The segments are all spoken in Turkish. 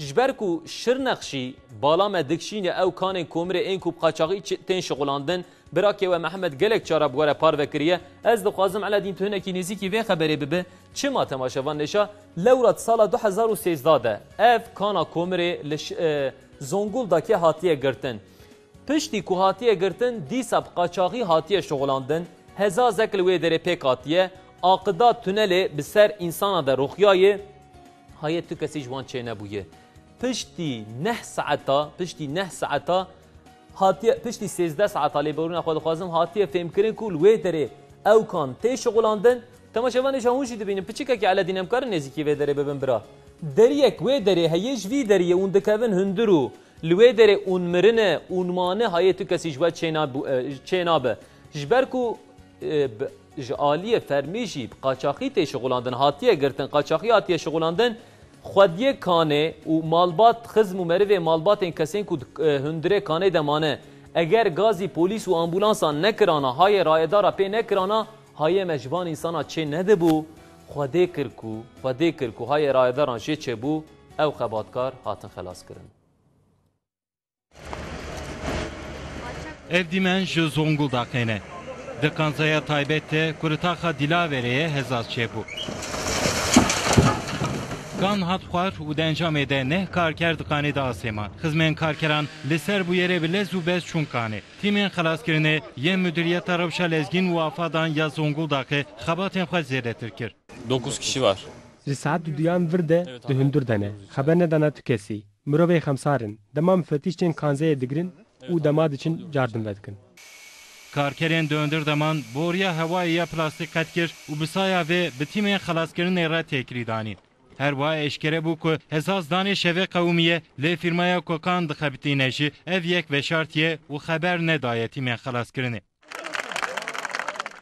جبرکو شرنقشی بالا مدکشین او کان کومره این کوب قاچاقی تن شغلاندن براکی و محمد گلک چارا بواره پار وکریه از دخوازم علی دین تونه کی نزیکی و خبری ببه چه ما تماشاوان نشا لورات سال 2013 ده اف کانا کومره زنگول داکی هاتیه گرتن پشتی کو هاتیه گرتن دیساب قاچاقی هاتیه شغلاندن هزا زکل وی دره پیک هاتیه عقدات تونل بسر انسان ده روخیای های تو کسی جوان چه نبویه پشتی 9 ساعتا هاتیه پشتی 13 ساعتا لیبرون خود خوازم هاتیه فهم کرن کول وی دره او کان تی شغلاندن تماشاوانش هونجی دبینم پچیکا که علی دینم کار نزیکی وی دره ببن برا دریک وی دره هیچ وی دریه اون دکون هندرو لوی دره اون مرنه اون مانه های تو کسی جوان چه نابه جبرکو جالیه فرمیجی قاچاقی تی شغلاندن هاتیه گرتن قاچاقی هاتیه شغلاندن خودیه کانه و مالبات خزم و مروه مالبات این کسین که هندره کانه دمانه اگر گازی پولیس و آمبولانسا نکرانا های رایدارا پی نکرانا های مجبان انسانا چه نده بو خوده کرکو های رایداران چه بو او خباتکار هاتن خلاص کرن Ev dimen ji Zonguldak'ene. Dikanzaya taybette kurutaxa Dilavere'ye hezaz çebu. Gan hatxwar û dencamê de neh karker dikanê de asêman. Xizmên karkeran li ser bu yerê bi lez û bez çûn kanê. Tîmên xelaskirinê yên müdüriyeta Rewşa Lezgîn û afadan ya Zonguldakê xebatên xwe zêdetir kir. 9 kişi var. Ji saet du duyan vir de di hundur dene. Xeber nedana tu kesî. Mirovê xemsarin. Dema müfettîşên kanzeyê digirin û dema diçin cardim vedikin. Karkerên döndür deman boriya hewayê plastik qetkir û bisaya vê bi tîmên xelaskirinê re têkilî danîn. Her wa eşkere bû ku hezaz danê şevê qewmiye lê fîrmaya kokan dixebitîne jî ev yek veşartiye û xeber nedaye tîmên xelaskirinê.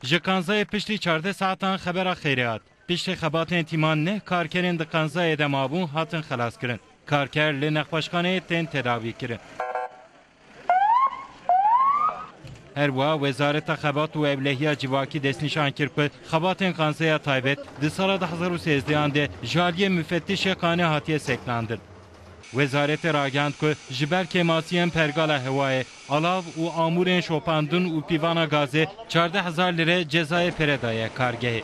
Ji kanzayê piştî 14 saatan xebera xêrê hat. Piştî xebatên tîman neh karkerên di kanzayê de mabûn hatin xelaskirin. Karker li nexweşxaneyê tên tedavî kirin. Her wa Wezareta Xebat û Evlehiya Civakî destnîşan kir ku xebatên kanzaya taybet di sala 2013 de jaliyê müfettişê kanê hatiye seklandin. Wezaretê ragihand ku ji ber kemasiyên pergala hewayê alav û amûrên şopandin û pîvana gazê 14,000 lîre cezayê pere daye kargehê.